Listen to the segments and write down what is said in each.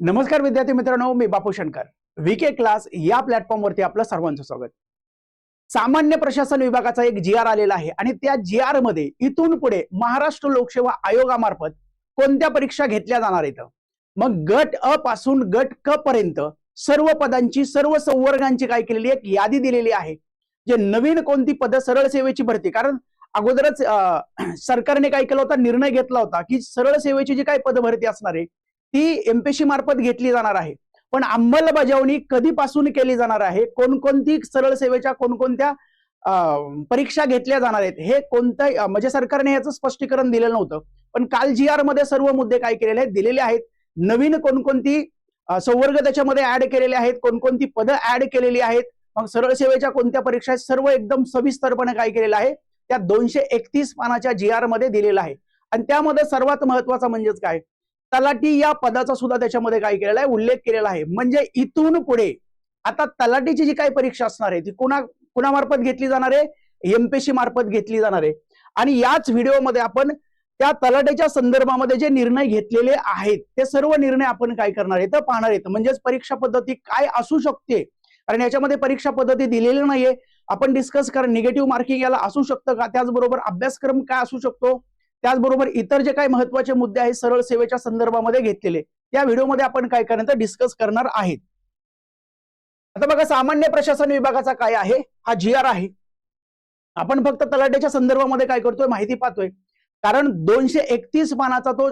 नमस्कार विद्यार्थी मित्रांनो, मी बापू शंकर. व्हीके क्लास या प्लॅटफॉर्मवरती आपलं सर्वांचं स्वागत. सामान्य प्रशासन विभागाचा एक जीआर आलेला आहे आणि त्या जीआर मध्ये इथून पुढे महाराष्ट्र लोकसेवा आयोगामार्फत कोणत्या परीक्षा घेतल्या जाणार आहेत. मग गट अ पासून गट क पर्यंत सर्व पदांची सर्व संवर्गांची काय केलेली एक यादी दिलेली आहे. जे नवीन कोणती पद सरळ सेवेची भरती, कारण अगोदरच सरकारने काय केलं होतं, निर्णय घेतला होता की सरळ सेवेची जी काही पद भरती असणार आहे ती एमपीएससी मार्फत घेतली जाणार आहे. पण अंमलबजावणी कधीपासून केली जाणार आहे, कोणकोणती सरळ सेवेच्या कोणकोणत्या परीक्षा घेतल्या जाणार आहेत हे कोणत्या म्हणजे सरकारने याचं स्पष्टीकरण दिलेलं नव्हतं. पण काल जीआर मध्ये सर्व मुद्दे काय केलेले आहेत, दिलेले आहेत. नवीन कोणकोणती संवर्ग त्याच्यामध्ये ऍड केलेले आहेत, कोणकोणती पदं ऍड केलेली आहेत, मग सरळ सेवेच्या कोणत्या परीक्षा आहेत, सर्व एकदम सविस्तरपणे काय केलेलं आहे त्या 231 पानाच्या जीआर मध्ये दिलेलं आहे. आणि त्यामध्ये सर्वात महत्वाचा म्हणजेच काय, तलाठी या पदाचा सुद्धा त्याच्यामध्ये काय केलेला आहे, उल्लेख केलेला आहे. म्हणजे इथून पुढे आता तलाठीची जी काही परीक्षा असणार आहे ती कुणामार्फत घेतली जाणार आहे, एमपीएससी मार्फत घेतली जाणार आहे. आणि याच व्हिडिओमध्ये आपण त्या तलाठीच्या संदर्भामध्ये जे निर्णय घेतलेले आहेत ते सर्व निर्णय आपण काय करणार आहे तर पाहणार आहेत. म्हणजेच परीक्षा पद्धती काय असू शकते, कारण याच्यामध्ये परीक्षा पद्धती दिलेली नाहीये. आपण डिस्कस करा, निगेटिव्ह मार्किंग याला असू शकतं का, त्याचबरोबर अभ्यासक्रम काय असू शकतो, त्याचबरोबर इतर जे काही महत्त्वाचे मुद्दे आहेत सरळ सेवेच्या संदर्भामध्ये घेतलेले त्या व्हिडिओमध्ये आपण काय करणार तर डिस्कस करणार आहेत. आता बघा, सामान्य प्रशासन विभागाचा काय आहे, हा जीआर आहे. आपण फक्त तलाठीच्या संदर्भामध्ये काय करतोय माहिती पाहतोय, कारण 231 पानाचा तो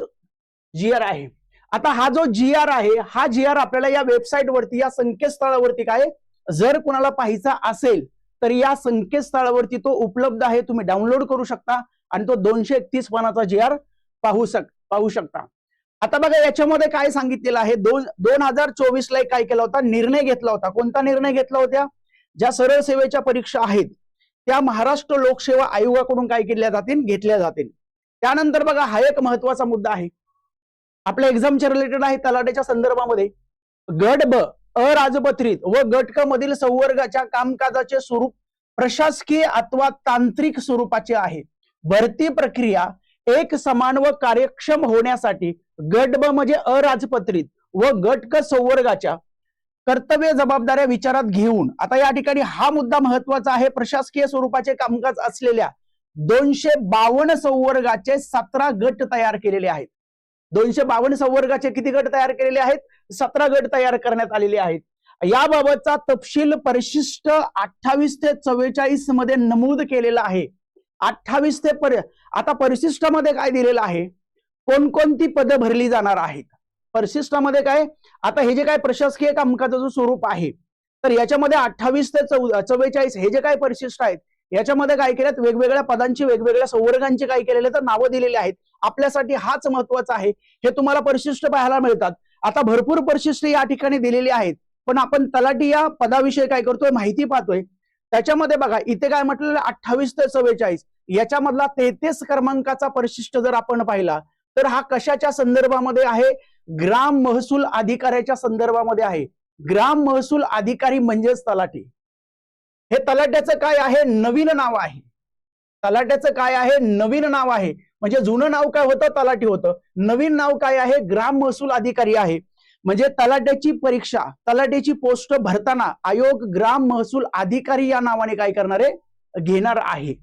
जीआर आहे. आता हा जो जीआर आहे हा जीआर आपल्याला या वेबसाईट वरती, या संकेतस्थळावरती काय जर कुणाला पाहायचा असेल तर या संकेतस्थळावरती तो उपलब्ध आहे, तुम्ही डाउनलोड करू शकता आणि तो 231 पानाचा जीआर पाहू शकता. आता बघा याच्यामध्ये काय सांगितलेलं आहे, 2024 ला काय केला होता, निर्णय घेतला होता. कोणता निर्णय घेतला होता, ज्या सरळ सेवेच्या परीक्षा आहेत त्या महाराष्ट्र लोकसेवा आयोगाकडून काय केल्या जातील, घेतल्या जातील. त्यानंतर बघा हा एक महत्वाचा मुद्दा आहे आपल्या एक्झामच्या रिलेटेड आहे. तलाठीच्या संदर्भामध्ये गट ब अराजपत्रित व गट क मधील संवर्गाच्या कामकाजाचे स्वरूप प्रशासकीय अथवा तांत्रिक स्वरूपाचे आहे. भरती प्रक्रिया एक समान व कार्यक्षम होण्यासाठी गट ब म्हणजे अराजपत्रित व गट क संवर्गाच्या कर्तव्य जबाबदाऱ्या विचारात घेऊन, आता या ठिकाणी हा मुद्दा महत्वाचा आहे, प्रशासकीय स्वरूपाचे कामकाज असलेल्या 252 संवर्गाचे 17 गट तयार केलेले आहेत. 252 संवर्गाचे किती गट तयार केलेले आहेत, 17 गट तयार करण्यात आलेले आहेत. याबाबतचा तपशील परिशिष्ट 28 ते 44 मध्ये नमूद केलेला आहे. 28 ते आता परिशिष्टामध्ये काय दिलेलं आहे, कोणकोणती पदं भरली जाणार आहेत. परिशिष्टामध्ये काय, आता हे जे काय प्रशासकीय कामकाजाचं स्वरूप आहे तर याच्यामध्ये 28 ते 44 हे जे काय परिशिष्ट आहेत याच्यामध्ये काय केलं, वेगवेगळ्या पदांची वेगवेगळ्या संवर्गांची काय केलेले तर नावं दिलेली आहेत. आपल्यासाठी हाच महत्वाचा आहे, हे तुम्हाला परिशिष्ट पाहायला मिळतात. आता भरपूर परिशिष्ट या ठिकाणी दिलेली आहेत, पण आपण तलाठी या पदाविषयी काय करतोय माहिती पाहतोय. त्याच्यामध्ये बघा इथे काय म्हटलेलं 28 ते 44 याच्यामधला 33 क्रमांकाचा परिशिष्ट जर आपण पाहिला तर हा कशाच्या संदर्भामध्ये आहे, ग्राम महसूल अधिकाऱ्याच्या संदर्भामध्ये आहे. ग्राम महसूल अधिकारी म्हणजेच तलाठी. हे तलाट्याचं काय आहे, नवीन नाव आहे. तलाट्याचं काय आहे, नवीन नाव आहे. म्हणजे जुनं नाव काय होतं, तलाठी होतं. नवीन नाव काय आहे, ग्राम महसूल अधिकारी आहे. म्हणजे तलाट्याची परीक्षा, तलाट्याची पोस्ट भरताना आयोग ग्राम महसूल अधिकारी या नावाने काय करणार आहे, घेणार आहे.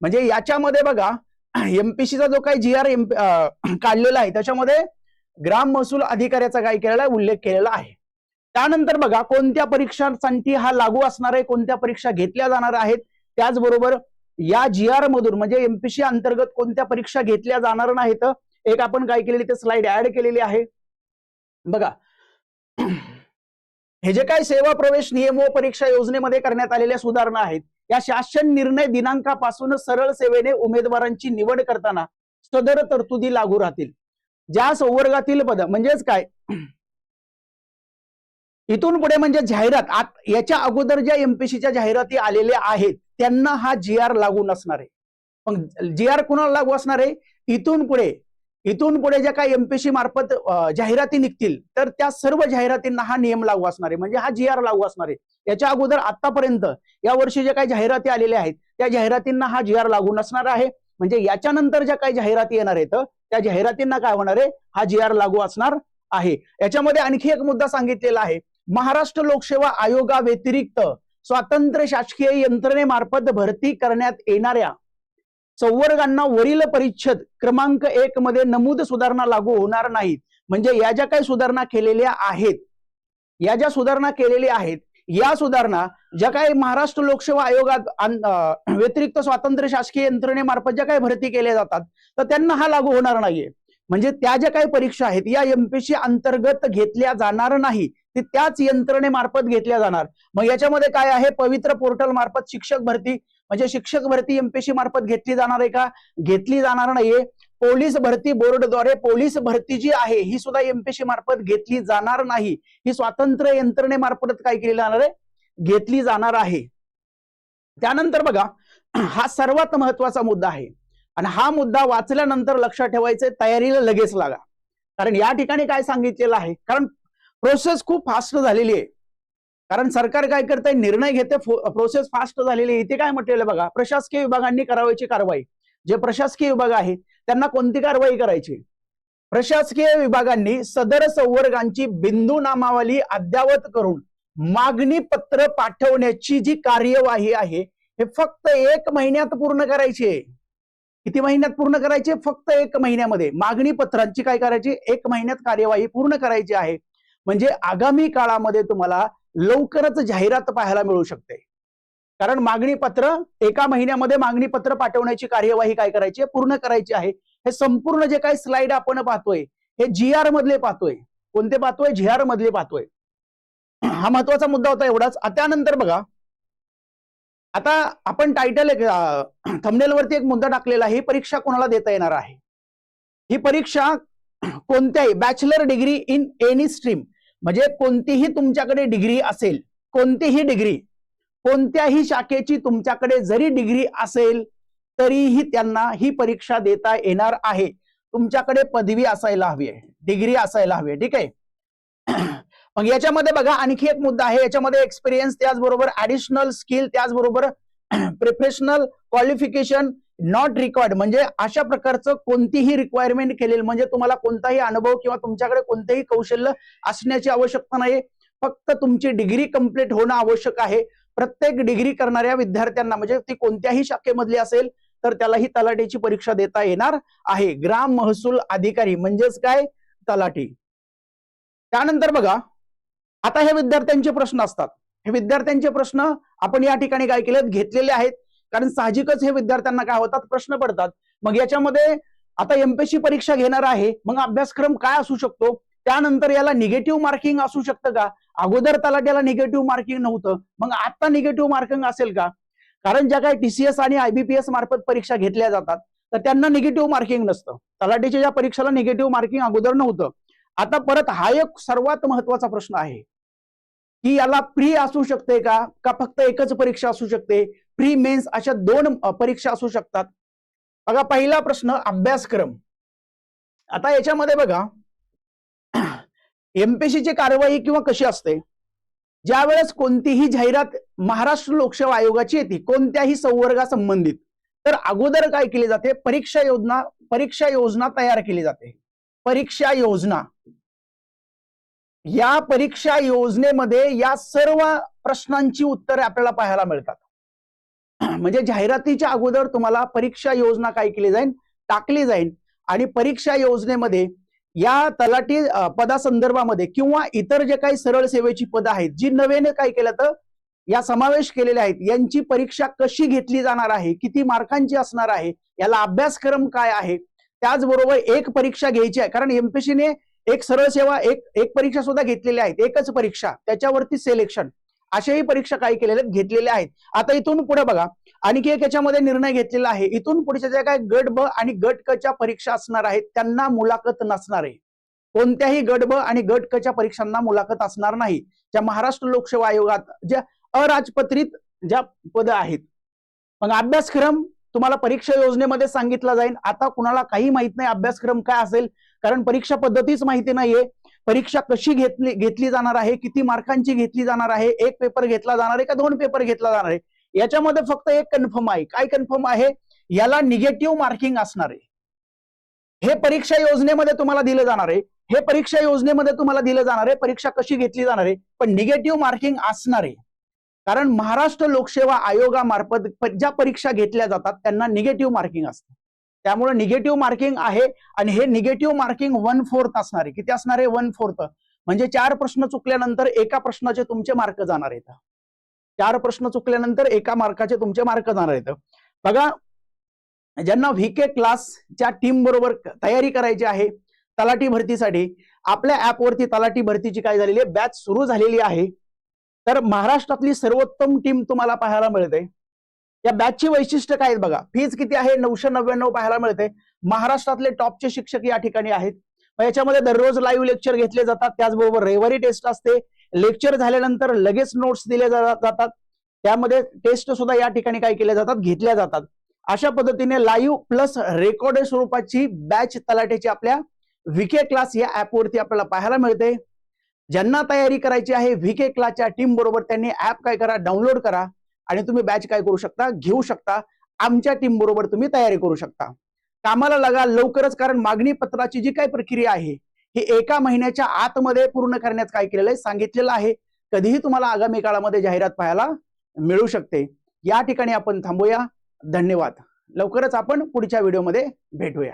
म्हणजे याच्यामध्ये बघा एमपीसीचा जो काही जीआर काढलेला आहे त्याच्यामध्ये ग्राम महसूल अधिकाऱ्याचा काय केलेला आहे, उल्लेख केलेला आहे. त्यानंतर बघा कोणत्या परीक्षांसाठी हा लागू असणार आहे, कोणत्या परीक्षा घेतल्या जाणार आहेत. त्याचबरोबर या जीआर मधून म्हणजे एमपीसी अंतर्गत कोणत्या परीक्षा घेतल्या जाणार नाहीत, एक आपण काय केलेली ते स्लाइड ऍड केलेली आहे. बघा हे जे काही सेवा प्रवेश नियम व परीक्षा योजनेमध्ये करण्यात आलेल्या सुधारणा आहेत या शासन निर्णय दिनांकापासून सरळ सेवेने उमेदवारांची निवड करताना सदर तरतुदी लागू राहतील. ज्या संवर्गातील पद म्हणजेच काय, इथून पुढे म्हणजे जाहिरात, याच्या अगोदर ज्या एमपीसीच्या जाहिराती आलेल्या आहेत त्यांना हा जीआर लागू नसणार आहे. पण जीआर कुणाला लागू असणार आहे, इथून पुढे ज्या काही एमपीसी मार्फत जाहिराती निघतील तर त्या सर्व जाहिरातींना हा नियम लागू असणार आहे, म्हणजे हा जीआर लागू असणार आहे. याच्या अगोदर आतापर्यंत या वर्षी ज्या काही जाहिराती आलेल्या आहेत त्या जाहिरातींना हा जीआर लागू नसणार आहे. म्हणजे याच्यानंतर ज्या काही जाहिराती येणार आहेत त्या जाहिरातींना काय होणार आहे, हा जीआर लागू असणार आहे. याच्यामध्ये आणखी एक मुद्दा सांगितलेला आहे, महाराष्ट्र लोकसेवा आयोगा व्यतिरिक्त स्वातंत्र्य शासकीय यंत्रणेमार्फत भरती करण्यात येणाऱ्या संवर्गांना वरील परिच्छेद क्रमांक 1 मध्ये नमूद सुधारणा लागू होणार नाहीत. म्हणजे या ज्या काही सुधारणा केलेल्या आहेत, या ज्या सुधारणा केलेल्या आहेत, या सुधारणा ज्या काही महाराष्ट्र लोकसेवा आयोगात व्यतिरिक्त स्वातंत्र्य शासकीय यंत्रणेमार्फत ज्या काही भरती केल्या जातात तर त्यांना हा लागू होणार नाहीये. म्हणजे त्या ज्या काही परीक्षा आहेत या एमपीएससी अंतर्गत घेतल्या जाणार नाही, ती त्याच यंत्रणेमार्फत घेतल्या जाणार. मग याच्यामध्ये काय आहे, पवित्र पोर्टल मार्फत शिक्षक भरती, म्हणजे शिक्षक भरती एमपीएससी मार्फत घेतली जाणार आहे का? घेतली जाणार नाहीये. पोलीस भरती बोर्डद्वारे पोलीस भरती जी आहे ही सुद्धा एमपीएससी मार्फत घेतली जाणार नाही, ही स्वातंत्र्य यंत्रणेमार्फत काय केली जाणार आहे, घेतली जाणार आहे. त्यानंतर बघा, हा सर्वात महत्वाचा मुद्दा आहे आणि हा मुद्दा वाचल्यानंतर लक्षात ठेवायचं, तयारीला लगेच लागा. कारण या ठिकाणी काय सांगितलेलं आहे, कारण प्रोसेस खूप फास्ट झालेली आहे. कारण सरकार काय करतंय, निर्णय घेते, प्रोसेस फास्ट झालेली आहे. इथे काय म्हटलेलं बघा, प्रशासकीय विभागांनी करावयाची कारवाई. जे प्रशासकीय विभाग आहे त्यांना कोणती कारवाई करायची? प्रशासकीय विभागांनी सदर संवर्गांची बिंदू नामावली अद्ययावत करून मागणी पत्र पाठवण्याची जी कार्यवाही आहे हे फक्त 1 महिन्यात पूर्ण करायची आहे. किती महिन्यात पूर्ण करायची? फक्त 1 महिन्यामध्ये मागणी पत्रांची काय करायची, 1 महिन्यात कार्यवाही पूर्ण करायची आहे. म्हणजे आगामी काळामध्ये तुम्हाला लवकरच जाहिरात पाहायला मिळू शकते. कारण मागणी पत्र 1 महिन्यामध्ये मागणी पत्र पाठवण्याची कार्यवाही काय करायची आहे, पूर्ण करायची आहे. हे संपूर्ण जे काही स्लाइड आपण पाहतोय हे GR मधले पाहतोय. कोणते पाहतोय? GR मधले पाहतोय. हा महत्वाचा मुद्दा होता एवढाच. त्यानंतर बघा, आता आपण टायटल थंबनेल वरती एक मुद्दा टाकलेला आहे, ही परीक्षा कोणाला देता येणार आहे? ही परीक्षा कोणत्याही bachelor degree in any stream, म्हणजे कोणतीही तुमच्याकडे डिग्री असेल, कोणतीही डिग्री, कोणत्याही शाखेची तुमच्याकडे जरी डिग्री असेल तरीही त्यांना ही परीक्षा देता येणार आहे. तुमच्याकडे पदवी असायला हवी आहे, डिग्री असायला हवी आहे. ठीक आहे. मग याच्यामध्ये बघा आणखी एक मुद्दा आहे, याच्यामध्ये एक्सपिरियन्स, त्याचबरोबर ऍडिशनल स्किल, त्याचबरोबर प्रोफेशनल क्वालिफिकेशन नॉट रिक्वायर्ड, म्हणजे अशा प्रकारचं कोणतीही रिक्वायरमेंट केलेलं, म्हणजे तुम्हाला कोणताही अनुभव किंवा तुमच्याकडे कोणतेही कौशल्य असण्याची आवश्यकता नाही, फक्त तुमची डिग्री कंप्लीट होणं आवश्यक आहे. प्रत्येक डिग्री करणाऱ्या विद्यार्थ्यांना, म्हणजे ती कोणत्याही शाखेमधली असेल तर त्याला ही तलाठीची परीक्षा देता येणार आहे. ग्राम महसूल अधिकारी म्हणजेच काय, तलाठी. त्यानंतर बघा, आता हे विद्यार्थ्यांचे प्रश्न असतात, हे विद्यार्थ्यांचे प्रश्न आपण या ठिकाणी काय केलेत, घेतलेले आहेत. कारण साहजिकच हे विद्यार्थ्यांना काय होतात, प्रश्न पडतात. मग याच्यामध्ये आता एमपीएससी परीक्षा घेणार आहे, मग अभ्यासक्रम काय असू शकतो, त्यानंतर याला निगेटिव्ह मार्किंग असू शकतं का? अगोदर तलाट्याला निगेटिव्ह मार्किंग नव्हतं, मग आता निगेटिव्ह मार्किंग असेल का? कारण ज्या काही TCS आणि IBPS मार्फत परीक्षा घेतल्या जातात तर त्यांना निगेटिव्ह मार्किंग नसतं. तलाठीच्या ज्या परीक्षेला निगेटिव्ह मार्किंग अगोदर नव्हतं. आता परत हा एक सर्वात महत्वाचा प्रश्न आहे की याला प्री असू शकते का फक्त एकच परीक्षा असू शकते? प्री मेन्स अशा 2 परीक्षा असू शकतात. बघा, पहिला प्रश्न अभ्यासक्रम. आता याच्यामध्ये बघा, एमपीएससीची कारवाई किंवा कशी असते, ज्या वेळेस कोणतीही जाहिरात महाराष्ट्र लोकसेवा आयोगाची येते कोणत्याही संवर्गासंबंधित, तर अगोदर काय केली जाते, परीक्षा योजना तयार केली जाते. परीक्षा योजना, या परीक्षा योजनेमध्ये या सर्व प्रश्नांची उत्तरे आपल्याला पाहायला मिळतात. म्हणजे जाहिरातीच्या अगोदर तुम्हाला परीक्षा योजना काय केली जाईल, टाकली जाईल. आणि परीक्षा योजनेमध्ये या तलाठी पदासंदर्भामध्ये किंवा इतर जे काही सरळ सेवेची पद आहेत जी नव्याने काय केलं तर या समावेश केलेले आहेत, यांची परीक्षा कशी घेतली जाणार आहे, किती मार्कांची असणार आहे, याला अभ्यासक्रम काय आहे, त्याचबरोबर एक परीक्षा घ्यायची आहे. कारण एमपीएससीने एक सरळ सेवा एक परीक्षा सुद्धा घेतलेल्या आहेत, एकच परीक्षा, त्याच्यावरती सिलेक्शन, अशाही परीक्षा काय केलेल्या घेतलेल्या आहेत. आता इथून पुढे बघा, आणखी एक याच्यामध्ये निर्णय घेतलेला आहे, इथून पुढच्या ज्या काही गट ब आणि गट क च्या परीक्षा असणार आहेत त्यांना मुलाखत नसणार आहे. कोणत्याही गट ब आणि गट क च्या परीक्षांना मुलाखत असणार नाही. ज्या महाराष्ट्र लोकसेवा आयोगात ज्या अराजपत्रित ज्या पद आहेत. मग अभ्यासक्रम तुम्हाला परीक्षा योजनेमध्ये सांगितला जाईल. आता कुणाला काही माहित नाही अभ्यासक्रम काय असेल, कारण परीक्षा पद्धतीच माहिती नाहीये. परीक्षा कशी घेतली जाणार आहे, किती मार्कांची घेतली जाणार आहे, एक पेपर घेतला जाणार आहे का 2 पेपर घेतला जाणार आहे, याच्यामध्ये फक्त एक कन्फर्म आहे. काय कन्फर्म आहे, याला निगेटिव्ह मार्किंग असणार आहे. हे परीक्षा योजनेमध्ये तुम्हाला दिलं जाणार आहे. हे परीक्षा योजनेमध्ये तुम्हाला दिलं जाणार आहे, परीक्षा कशी घेतली जाणार आहे, पण निगेटिव्ह मार्किंग असणार आहे. कारण महाराष्ट्र लोकसेवा आयोगामार्फत ज्या परीक्षा घेतल्या जातात त्यांना निगेटिव्ह मार्किंग असतं. त्यामुळे निगेटिव्ह मार्किंग आहे आणि हे निगेटिव्ह मार्किंग 1/4 असणार आहे. किती असणार आहे? 1/4. म्हणजे 4 प्रश्न चुकल्यानंतर एका प्रश्नाचे तुमचे मार्क जाणार आहेत. 4 प्रश्न चुकल्यानंतर एका मार्काचे तुमचे मार्क जाणार आहेत. बघा, ज्यांना व्हीके क्लासच्या टीम बरोबर तयारी करायची आहे तलाठी भरतीसाठी, आपल्या ऍपवरती तलाठी भरतीची काय झालेली आहे, बॅच सुरू झालेली आहे. तर महाराष्ट्रातली सर्वोत्तम टीम तुम्हाला पाहायला मिळते. या बॅचची वैशिष्ट्य काय आहेत बघा. फीज किती आहे? 999 पाहायला मिळते. महाराष्ट्रातले टॉपचे शिक्षक या ठिकाणी आहेत. याच्यामध्ये दररोज लाईव्ह लेक्चर घेतले जातात, त्याचबरोबर रविवारी टेस्ट असते. लेक्चर झाल्यानंतर लगेच नोट्स दिले जातात, त्यामध्ये टेस्ट सुद्धा या ठिकाणी काय केल्या जातात, घेतल्या जातात. अशा पद्धतीने लाईव्ह प्लस रेकॉर्डेड स्वरूपाची बॅच तलाठीची आपल्या व्हीके क्लास या ऍपवरती आपल्याला पाहायला मिळते. ज्यांना तयारी करायची आहे व्हीके क्लासच्या टीम बरोबर, त्यांनी ऍप काय करा, डाउनलोड करा आणि तुम्ही बॅच काय करू शकता, घेऊ शकता. आमच्या टीम बरोबर तुम्ही तयारी करू शकता. कामाला लागा लवकरच, कारण मागणी पत्राची जी काही प्रक्रिया आहे ही 1 महिन्याच्या आतमध्ये पूर्ण करण्यात काय केलेलं आहे, सांगितलेलं आहे. कधीही तुम्हाला आगामी काळामध्ये जाहिरात पाहायला मिळू शकते. या ठिकाणी आपण थांबूया. धन्यवाद. लवकरच आपण पुढच्या व्हिडिओमध्ये भेटूया.